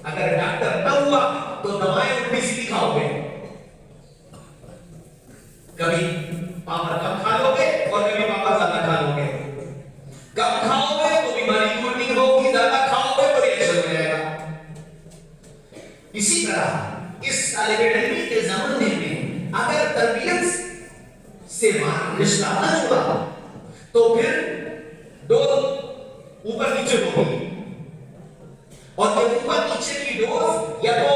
S1: اگر ڈاکٹر نہ ہوا تو دوائیں الٹی سیدھی کھاؤ گے. کبھی پاپڑ کم کھا لو گے اور کبھی پاپڑ زیادہ کھا لو گے. کم کھاؤ گے تو بیماری دور نہیں ہوگی, زیادہ کھاؤ گے تو ریئیکشن ہو جائے گا. اسی طرح اس طالب علمی کے زمانے میں اگر تربیت سے رشتہ نہ جڑا تو پھر ڈوز اوپر نیچے ہوگی. اور یہ اوپر نیچے کی ڈوز یا تو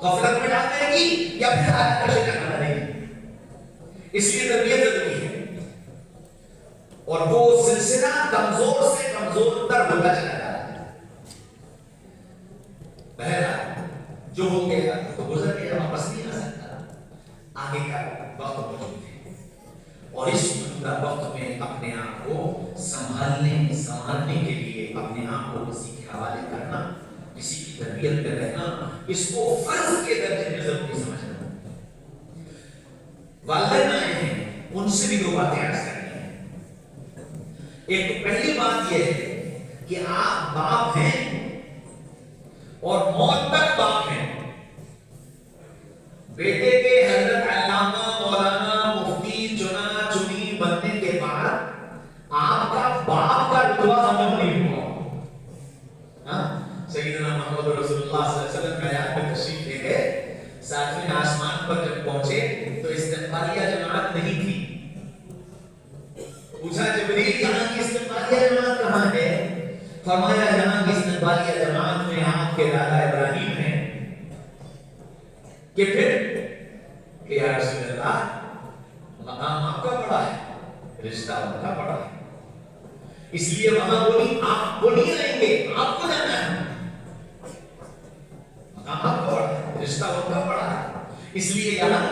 S1: غفلت میں ڈال دے گی یا پھر حالت کا شکار بنا دے گی. اس لیے تربیت ضروری ہے. اور وہ سلسلہ کمزور سے کمزور تر ہوتا چلا جا رہا ہے. بہرحال جو ہو گیا تو گزر گیا, واپس نہیں آ سکتا. آگے کا وقت موجود ہے اور اس موجودہ وقت میں اپنے آپ کو سنبھالنے کے لیے اپنے آپ کو کسی کے حوالے کرنا, کسی کی تربیت میں رہنا, اس کو فرض کے درجے میں ضروری سمجھنا. والدین آئے ہیں, ان سے بھی دو باتیں عرض کرنی ہیں. ایک پہلی بات یہ ہے کہ آپ باپ ہیں اور موت تک باپ ہیں. بیٹے کے حضرت علامہ مولانا مفتی چنا چنی بننے کے بعد آپ کا باپ کا رتبہ ختم نہیں ہوا. سیدنا محمد رسول اللہ صلی اللہ علیہ وسلم کا یاد میں تشریف لے گئے, ساتویں آسمان پر جب پہنچے تو استقبالیہ جماعت نہیں تھی. پوچھا جبریل یہاں کی استقبالیہ جماعت کہاں ہے؟ فرمایا جہاں کی استقبالیہ جماعت میں آپ کے دادا ابراہیم ہیں کہ پھر کہ یا رسول اللہ مقام آپ کا بڑا ہے، رشتہ آپ کا بڑا ہے، اس لیے وہاں بولی آپ وہ نہیں رہیں گے، آپ کو جانا ہے، مقام آپ کا بڑا ہے، رشتہ آپ کا بڑا ہے، اس لیے یہاں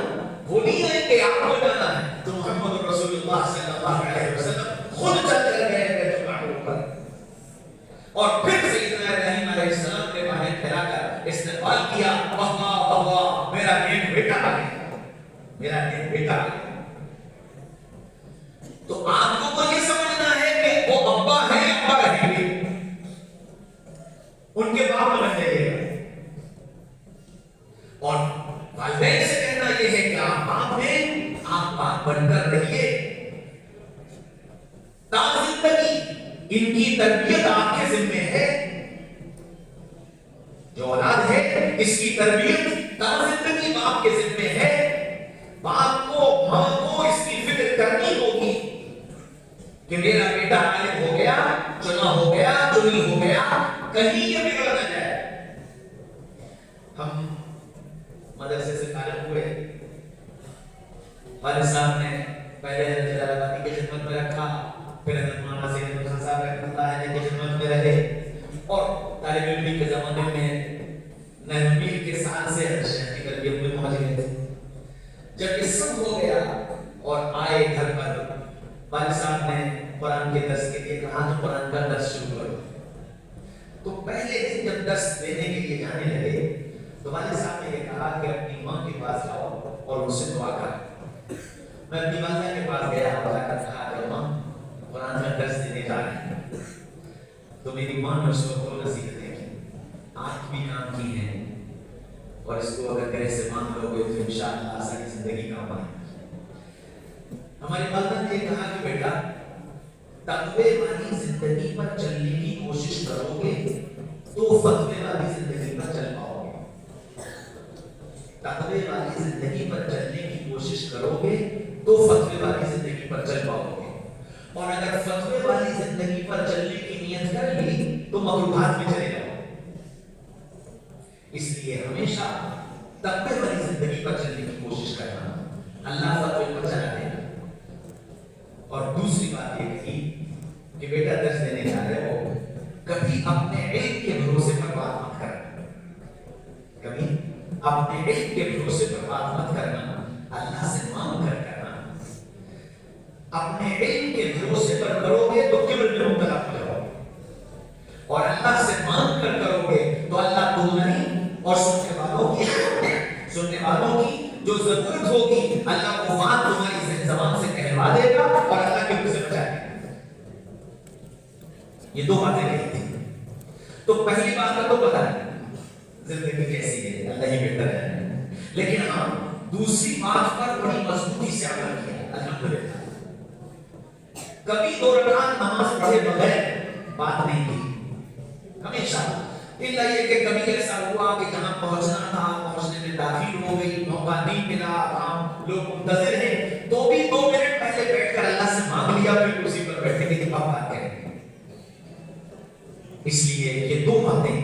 S1: وہ نہیں رہیں گے، آپ کو جانا ہے۔ تو محمد رسول اللہ صلی اللہ علیہ وسلم خود چل کر گئے بیت المعمور پر، اور پھر سیدنا ابراہیم علیہ السلام نے باہر پھیلا کر استقبال کیا، واہ واہ واہ میرا نیک بیٹا آ گیا، میرا نیک بیٹا آ گیا۔ تو آپ کو یہ سمجھنا ہے کہ وہ ابا ہیں، ابا رہیں گے، ان کے باپ بن جائیے گا، اور والدین سے کہنا یہ ہے کہ آپ باپ ہیں، آپ باپ بن کر رہیے، تا زندگی ان کی تربیت آپ کے ذمہ ہے، جو اولاد ہے اس کی تربیت تا زندگی باپ کے ذمہ ہے، باپ کو ماں کو اس کی فکر کرنی ہوگی کہ میرا بیٹا عالم ہو گیا، چنا ہو گیا، چنی ہو گیا، کہیں یہ بگڑ نہ جائے۔ ہم مدرسے سے فارغ ہوئے، والد صاحب نے پہلے حضرت جلال آبادی کی خدمت میں رکھا، پھر حضرت مولانا سید حسن صاحب رحمۃ اللہ علیہ کی خدمت میں رہے، اور طالب علمی کے زمانے میں نرمی کے سال سے شیخ کی تربیت میں پہنچ گئے تھے۔ جب یہ سب ہو گیا اور آئے گھر پر، والد صاحب نے قرآن کے درس کے لیے کہا تو قرآن کا درس شروع کرو۔ تو پہلے دن جب درس دینے کے لیے جانے لگے تو والد صاحب نے یہ کہا کہ اپنی ماں کے پاس جاؤ اور ان سے دعا کر۔ میں اپنی والدہ کے پاس گیا اور جا کر کہا کہ ماں قرآن کا درس دینے جا رہے ہیں، تو میری ماں نے اس کو نصیحتیں کی، آج بھی کام کی ہیں، اور اس کو اگر گھر سے مان لو گے تو انشاءاللہ ساری زندگی کام آئے۔ ہماری والدہ نے یہ کہا کہ بیٹا تقوی والی زندگی پر چلنے کی کوشش کرو گے تو فتوے والی زندگی پر چل پاؤ گے، تقوی والی زندگی پر چلنے کی کوشش کرو گے تو فتوے والی زندگی پر چل پاؤ گے، اور اگر فتوے والی زندگی پر چلنے کی نیت کر لی تو مغلوبات میں چلے جاؤ۔ اس لیے ہمیشہ تقوی والی زندگی پر چلنے کی کوشش کرنا، اللہ فتوے پر چلا دے گا۔ اور دوسری بات یہ تھی کہ بیٹا درس دینے جا رہے ہو، کبھی اپنے علم کے بھروسے پر بات مت کرنا، کبھی اپنے علم کے بھروسے پر بات مت کرنا، اللہ سے مانگ کر کرنا۔ اپنے علم کے بھروسے پر کرو گے تو کبر میں مبتلا ہو جاؤ گے، اور اللہ سے مانگ کر کرو گے تو اللہ تمہاری اور سننے والوں کی جو ضرورت ہوگی اللہ وہ بات تمہاری زبان سے کہلوا دے گا اور اللہ کے منہ سے بچا دے گا۔ یہ دو باتیں کہی تھی۔ تو پہلی بات کا تو پتہ ہے زندگی کیسی ہے، اللہ ہی بہتر ہے، لیکن ہاں دوسری بات پر بڑی مضبوطی سے عمل کیا، الحمدللہ۔ کبھی 2 رکعت نماز پڑھے بغیر بات نہیں کی، ہمیشہ اللہ یہ کہ کبھی ایسا ہوا کہ جہاں پہنچنا تھا پہنچنے میں تاخیر ہو گئی، موقع نہیں ملا، عام لوگ منتظر ہیں، تو بھی 2 منٹ پہلے بیٹھ کر اللہ سے مانگ لیا، پھر کرسی پر بیٹھے کہ اب بات کریں۔ اس لیے یہ 2 باتیں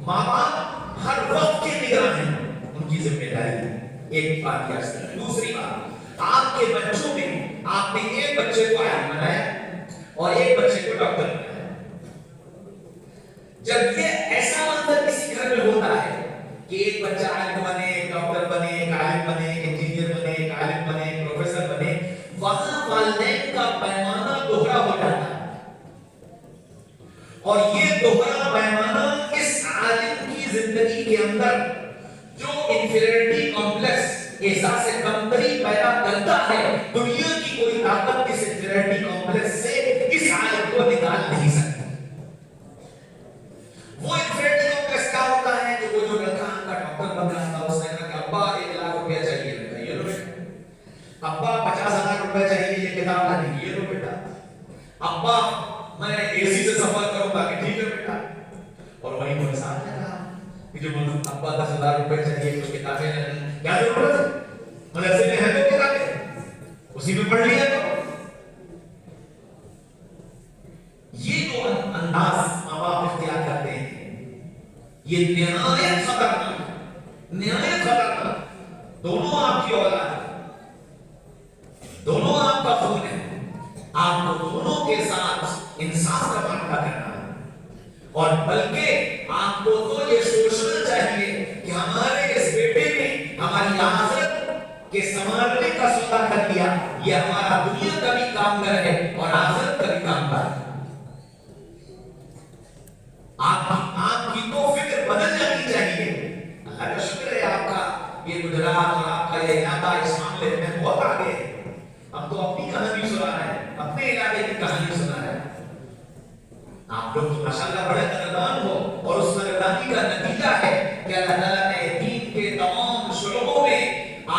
S1: ماں باپ ہر وقت کے نگراں ہیں، ان کی ذمہ داری ہے۔ ایک بات یاد رکھیں۔ دوسری بات، آپ کے بچوں میں آپ نے ایک بچے کو عالم بنایا اور ایک بچے کو ڈاکٹر بنایا۔ جب یہ ایسا منظر کسی گھر میں ہوتا ہے کہ ایک بچہ عالم بنے، ایک ڈاکٹر بنے، ایک عالم بنے، ایک انجینئر بنے، ایک عالم بنے، ایک پروفیسر بنے، وہاں والدین کا پیمانہ دوہرا ہو جاتا ہے، اور یہ دوہرا پیمانہ اس عالم کی زندگی کے اندر جو انفیریٹی کمپلیکس، احساس کمتری پیدا کرتا ہے، دنیا کی کوئی طاقت اس انفیریٹی کمپلیکس سے اس عالم کو نکال نہیں سکتی۔ وہ انفیریٹی کمپلیکس کیا ہوتا ہے کہ وہ جو لڑکا کا ڈاکٹر بن رہا تھا، اس نے کہا کہ ابا 1 لاکھ روپیہ چاہیے بیٹا، یہ لو بیٹا۔ ابا 50,000 روپیہ چاہیے یہ کتاب لانے کی، یہ لو بیٹا۔ ابا میں اے سی سے سفر کروں گا، کہ ٹھیک ہے بیٹا۔ اور وہیں وہ انسان نے کہا کہ جو ابا 10,000 روپے چاہیے کچھ کتابیں لیں، کیا ضرورت ہے، مدرسے میں ہے تو کتابیں اسی میں پڑھ لیا کرو۔ یہ جو انداز ماں باپ یہ نہایت خطرناک ہے، نہایت خطرناک. دونوں آپ کی اولاد ہے، دونوں آپ کا خون ہے، آپ کو دونوں کے ساتھ انصاف کا معاملہ کرنا ہے. اور بلکہ آپ کو تو یہ سوچنا چاہیے کہ ہمارے اس بیٹے نے ہماری آخرت کے سنوارنے کا سودا کر لیا. یہ ہمارا دنیا کا بھی کامگار ہے اور آخرت کا بھی کامگار ہے. آپ کی تو فکر بدل جانی چاہیے. اللہ کا شکر ہے آپ کا یہ گجرات اور آپ کا یہ علاقہ اس معاملے میں بہت آگے ہے. اب تو اپنی کہانی سنا رہے ہیں، اپنے علاقے کی کہانی سنا رہے ہیں. آپ لوگ تو ماشاءاللہ بڑے قدردان ہو، اور اس قدردانی کا نتیجہ ہے کہ اللہ تعالیٰ نے دین کے تمام شعبوں میں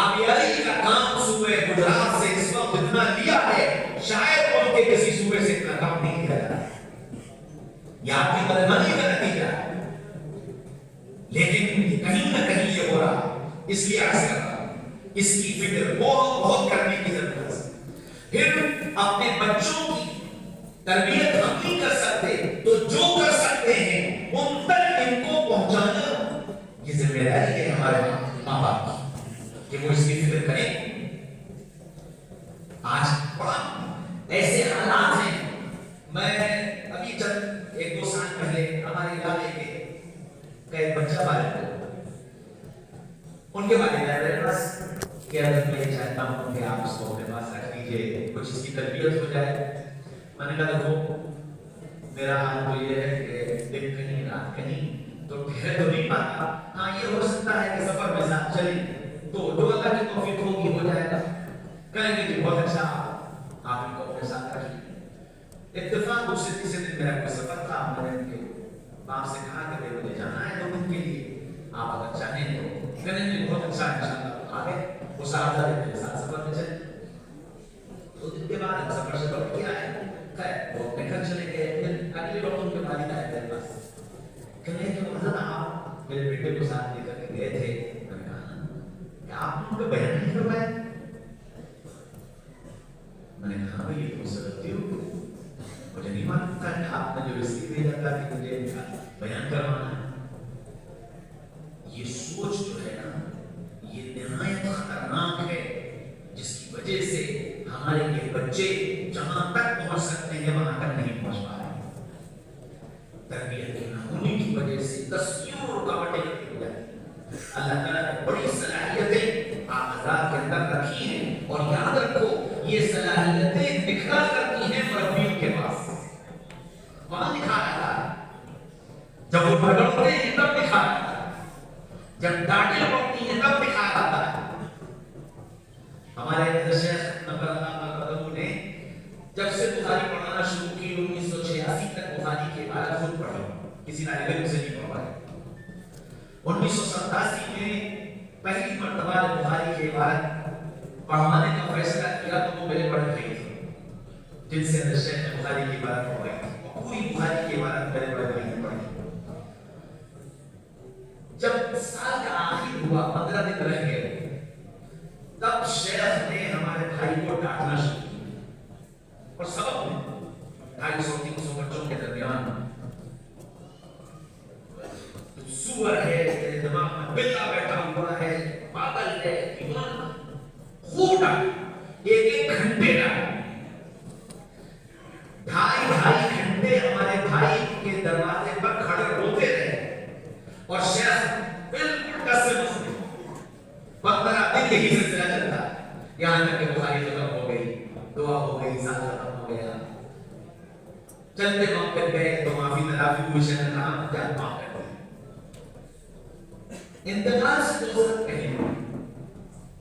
S1: آبیائی کا کام صوبے گجرات سے اس وقت اتنا لیا ہے، شاید ان کے کسی صوبے سے اتنا کام نہیں کیا جاتا. یہ آپ کی قدردانی کا نتیجہ ہے. لیکن کہیں نہ کہیں یہ ہو رہا، اس لیے عرض کر رہا اس کی فکر بہت کرنے کی ضرورت ہے. پھر اپنے بچوں کی تربیت ہم نہیں کر سکتے تو جو کر سکتے ہیں ان تک ان کو پہنچانا یہ ذمہ داری ہے ہمارے ماں باپ کی کہ وہ اس کی فکر کریں. آج بڑا ایسے حالات ہیں. میں ابھی چند ایک دو سال پہلے ہمارے علاقے کے ایک بچہ والد ان کے والد آئے میرے پاس کہ اگر میں چاہتا ہوں کہ آپ اس کو اپنے پاس رکھ لیجیے، کچھ اس کی تربیت ہو جائے. میں نے کہا دیکھو میرا حال تو یہ ہے کہ دن کہیں رات کہیں تو ٹھہر تو نہیں پاتا. ہاں یہ ہو سکتا ہے کہ سفر میں ساتھ چلیں تو جو اللہ کی توفیق ہوگی ہو جائے گا. کہیں گے کہ بہت اچھا آپ ان کو اپنے ساتھ رکھیے. اتفاق دوسرے تیسرے دن میرا کوئی سفر تھا. میں نے ان کے باپ سے کہا کہ مجھے جانا ہے 2 دن کے لیے، آپ اگر چاہیں تو کہنے لگے بہت اچھا ہے انشاءاللہ آگے وہ ساتھ میرے ساتھ سفر میں چلے. 2 دن کے بعد سفر سے لوٹ کے آئے، خیر وہ اپنے گھر چلے گئے. پھر اگلے وقت ان کے والد آئے میرے پاس کہنے کہ حضرت آپ میرے بیٹے کو ساتھ لے کر کے گئے تھے. میں نے کہا کہ آپ ان کو بیان نہیں کروائے. میں نے کہا بھائی یہ تو سبتی ہو، مجھے نہیں معلوم تھا کہ آپ نے جو رسک دیا تھا کہ مجھے بیان کروانا ہے. یہ سوچ جو ہے نا یہ نہایت خطرناک ہے، جس کی وجہ سے ہمارے یہ بچے جہاں تک پہنچ سکتے ہیں وہاں تک نہیں پہنچ پا رہے. تربیت کے نہ ہونے کی وجہ سے دسیوں رکاوٹیں لگی ہو جاتی ہیں. اللہ تعالیٰ نے بڑی صلاحیتیں آپ حضرات کے اندر رکھی ہیں، اور یاد رکھو یہ صلاحیتیں دکھا کرتی ہیں مربیوں کے پاس. وہاں دکھا رہا ہے جب وہ بھگڑتے ہیں تب دکھا رہا ہے، جب ڈانٹیں پڑتی ہیں تب دکھا رہا ہے. ہمارے شیخ نبر اللہ نے جب سے بخاری پڑھانا شروع کی 1986 تک بخاری کے عبارت خود پڑھا، کسی طالب علم سے نہیں پڑھا. 1987 میں پہلی مرتبہ بخاری کے عبارت پڑھانے کا فیصلہ کیا تو وہ میرے بڑے بھائی تھے جن سے شیخ نے بخاری کی عبارت پڑھوائی تھی. پوری بخاری کی عبارت میرے بڑے بھائی نے پڑھی. جب سال کا آخر ہوا 15 دن رہ گئے تب شیخ نے ہمارے بھائی کو ڈانٹنا شروع کیا، اور سبب میں 250-300 بچوں کے درمیان سور ہے، تیرے دماغ میں بلا بیٹھا ہوا ہے، پاگل ہے، ایمان خوب ڈانٹ. ایک گھنٹے ڈانٹ، 2.5 گھنٹے ہمارے بھائی کے دروازے پر کھڑے روتے رہے، اور شیخ بالکل ڈس سے بس نہیں. 15 دن یہی سلسلہ چلتا، یہاں تک کہ بخاری ختم ہو گئی، دعا ہو گئی، سال ختم ہو گیا. چلتے وقت گئے تو معافی تلافی ہوئی، شیخ نے کہا جان معاف کر دی. انتقال سے 2 سال پہلے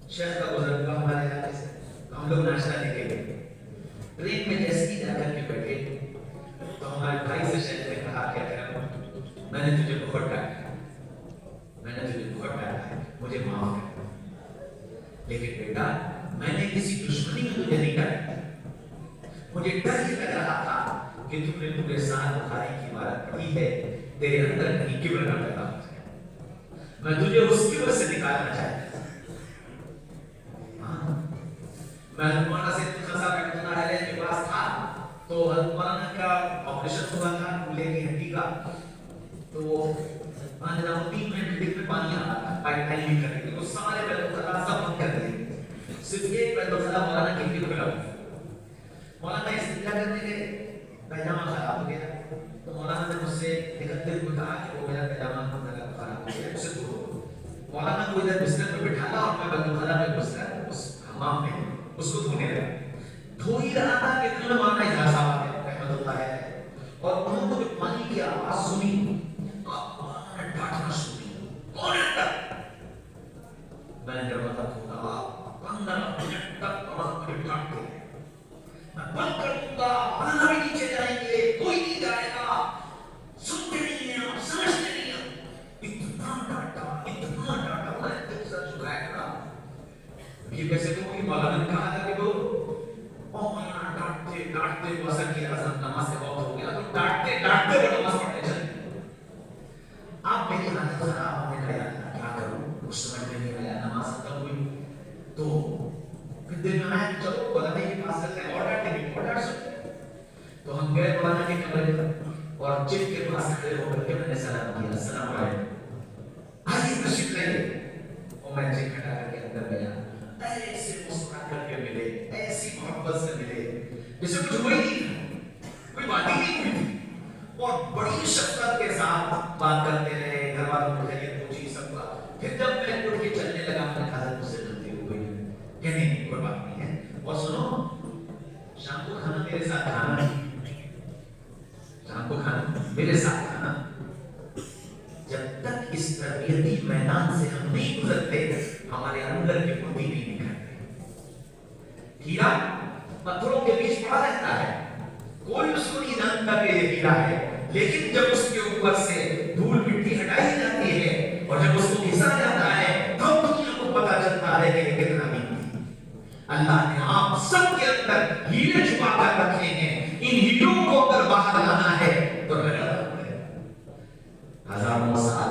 S1: شیخ کا گزر ہوا ہمارے علاقے سے. ہم لوگ ناشتہ لے کے گئے. ٹرین میں جیسے ہی جا کر کے بیٹھے تو ہمارے بھائی سے شیخ نے کہا کیا کروں، میں نے تجھے بہت ڈانٹا، میں نے تجھے بہت ڈانٹا، مجھے معاف کر. لیکن بیٹا میں نے کسی دشمنی میں تجھے نہیں ڈانٹا، مجھے ڈر یہ لگ رہا تھا کہ تم نے پورے سال بخاری کی عبارت پڑھی ہے، تیرے اندر کہیں کبر نہ پیدا ہو جائے، میں تجھے اس کبر سے نکالنا چاہتا ہوں. میں مولانا سے خاصا بیٹھنا ہے کے پاس تھا تو مولانا کا آپریشن ہوا تھا کولے کی ہڈی کا. تو وہاں جناب 3 منٹ ڈگ میں پانی آ رہا تھا ٹائم بھی کر کے تو سارے بیت الخلا سب بند کر دیے، صرف ایک بیت الخلا مولانا کے لیے کھلا ہوا۔ مولانا استنجا کرنے گئے، پیجامہ خراب ہو گیا تو مولانا نے مجھ سے نکلتے ہوئے کہا کہ وہ میرا پیجامہ خراب ہو گیا، اسے دھو۔ مولانا کو ادھر بستر پہ بٹھایا اور میں بیت الخلا میں گھس گیا اس حمام میں، اس کو دھونے لگا۔ دھو ہی رہا تھا کہ اتنے میں مولانا اجازت آ گیا رحمۃ اللہ علیہ، اور انہوں نے جو پانی کی آواز سنی تو مولانا نے ڈانٹنا شروع کیا، کون ہے اندر؟ میں نے دروازہ کھولا، 15 منٹ تک مولانا مجھے ڈانٹتے رہے، میں بند کر دوں گا، مولانا بھی نیچے جائیں گے، کوئی نہیں جائے گا، سنتے نہیں ہیں آپ، سمجھتے نہیں ہیں۔ اتنا ڈانٹا میں دل سے جھکایا کھڑا۔ یہ کیسے تو کہ مولانا نے کہا تھا کہ وہ مولانا ڈانٹتے وہ اثر کیا، حضرت نماز سے وقت ہو گیا تو ڈانٹتے وہ نماز پڑھنے چلے۔ آپ میری حالت خراب ہونے کا یاد کیا کروں، کچھ سمجھ میں نہیں آیا، نماز ختم ہوئی تو پھر دل میں آیا کہ چلو مولانا کے پاس چلتے ہیں اور ڈانٹ سکتے۔ تو ہم گئے مولانا کے کمرے پر اور چپ کے پاس کھڑے ہو کر کے میں نے سلام کیا، السلام علیکم، آئیے تشریف لائیے۔ اور میں چپ ہٹا کر کے اندر گیا، ایسے مسکرا کر کے ملے، ایسی محبت سے ملے جیسے کچھ ہوئی نہیں تھا، کوئی بات ہی نہیں ہوئی تھی، اور بڑی شفقت کے ساتھ بات کرتے رہے، گھر والوں کو خیریت پوچھی سب کا۔ پھر جب میں اٹھ کے چلنے لگا میں نے کہا مجھ سے غلطی ہو گئی کہ نہیں کوئی بات نہیں ہے، اور سنو شام کو کھانا میرے ساتھ کھانا، شام کو کھانا میرے ساتھ کھانا۔ جب تک اس تربیتی میدان سے ہم نہیں گزرتے ہمارے اندر کی بوٹی نہیں نکلتی۔ ہیرا پتھروں کے بیچ پڑا رہتا ہے، کوئی اس کو نہیں جانتا کہ یہ ہیرا ہے، لیکن جب اس کے اوپر سے دھول مٹی ہٹائی جاتی ہے اور جب اس کو گھسا جاتا ہے تو دنیا کو پتا چلتا ہے کہ یہ کتنا قیمتی ہے۔ اللہ نے آپ سب کے اندر ہیرے چھپا کر رکھے ہیں، ان ہیروں کو اگر باہر لانا ہے تو لگا ہزاروں سال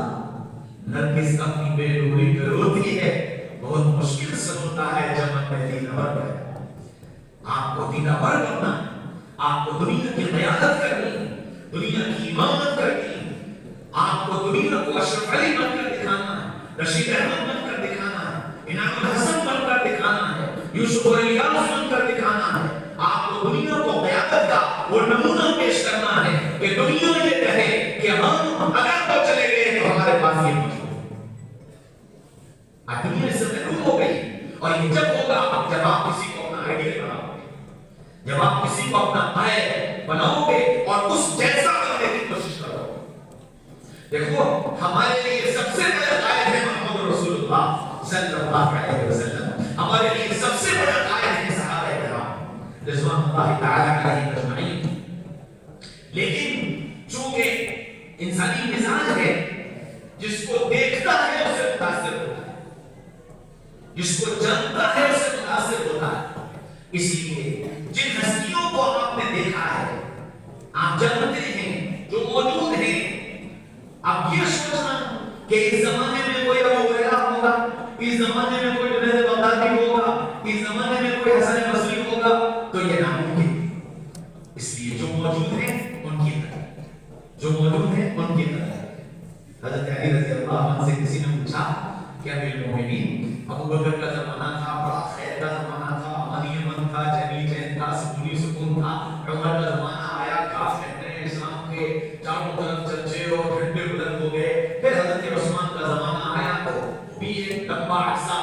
S1: نرگس اپنی بے نوری پہ روتی ہے، بہت مشکل سے ہوتا ہے جب میں دینور ہے۔ آپ کو دینور بننا، آپ کو دنیا کی قیادت کرنی، دنیا کی امامت کرنی، آپ کو دنیا کو اشرف علی بن کر دکھانا ہے، رشید احمد بن کر دکھانا ہے، انعام الحسن بن کر دکھانا ہے، یوسف اور الیاس بن کر دکھانا ہے۔ آپ کو دنیا کو قیادت کا وہ نمونہ پیش کرنا ہے کہ دنیا یہ کہے کہ ہم اگر تو چلے گئے تو ہمارے پاس یہ موجود ہے۔ آج دنیا اس سے محروم ہو گئی، اور یہ جب ہوگا جب آپ کسی کو اپنا آئیڈیل بناؤ گے، جب آپ کسی کو اپنا قائد بناؤ گے اور اس جیسا بننے کی کوشش کرو گے۔ دیکھو ہمارے لیے سب سے بڑا قائد ہے محمد رسول اللہ صلی اللہ علیہ وسلم، ہمارے لیے سب سے بڑا قائد ہے صحابہ کرام رضوان اللہ تعالی علیہم اجمعین۔ لیکن چونکہ انسانی مزاج ہے، جس کو دیکھتا ہے اسے متاثر ہوتا ہے، جس کو جانتا ہے اسے متاثر ہوتا ہے۔ اس لیے جن ہستیوں کو آپ نے دیکھا ہے، آپ جانتے ہیں، جو موجود ہیں، آپ یہ سوچنا کہ اس زمانے میں کوئی ابو ہریرہ ہوگا، اس زمانے میں کوئی جنید بغدادی ہوگا، اس زمانے میں کوئی حسن بصری ہوگا، تو یہ ناممکن۔ اس لیے جو موجود ہیں ان کی طرح، جو موجود ہیں ان کی طرح۔ حضرت علی رضی اللہ عنہ سے کسی نے پوچھا کہ امیر المومنین، ابو بکر کا زمانہ تھا، بڑا خیر کا زمانہ تھا، امن امن تھا، چینی چین تھا، سکونی سکون تھا، عمر کا زمانہ آیا، کاف فتنے اسلام کے چاروں طرف چرچے اور جھنڈے بلند ہو گئے، پھر حضرت عثمان کا زمانہ آیا تو بھی ایک لمبا عرصہ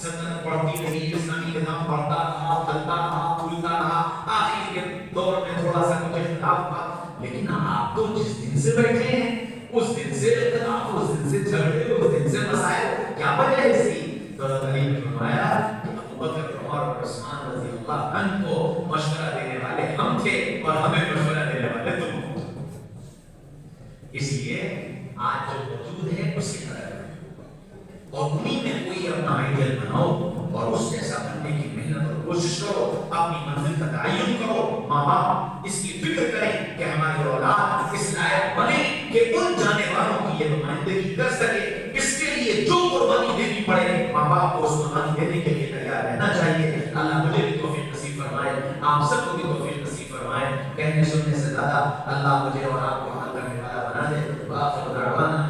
S1: سلطنت بڑھتی رہی، اسلامی نظام بڑھتا رہا، پھلتا رہا، پھولتا رہا، آخر کے دور میں تھوڑا سا کچھ اختلاف ہوا۔ لیکن آپ تو جس دن سے بیٹھے ہیں اس دن سے اختلاف، اس دن سے جھگڑے، اس دن سے مسائل، کیا وجہ ہے اس کی؟ تو علی نے فرمایا کہ ابو بکر عمر اور عثمان رضی اللہ عنہ کو مشورہ دینے والے ہم تھے اور ہمیں مشورہ دینے والے تم ہو۔ اس لیے آج جو موجود ہے اس کی قدر کرو، اور انہیں میں کوئی اپنا آئیڈیل بناؤ اور اس جیسا بننے کی محنت اور کوشش کرو، اپنی منزل کا تعین کرو۔ ماں باپ اس کی فکر کریں کہ ہماری اولاد اس لائق بنے کہ ان جانے والوں کی یہ نمائندگی کر سکے۔ اس کے لیے جو قربانی دینی پڑے ماں باپ کو اس قربانی دینے کے لیے تیار رہنا چاہیے۔ اللہ مجھے بھی توفیق نصیب فرمائے، آپ سب کو بھی توفیق نصیب فرمائے۔ کہنے سننے سے زیادہ اللہ مجھے اور آپ کو عمل کرنے والا بنا دے۔ وآخر دعوانا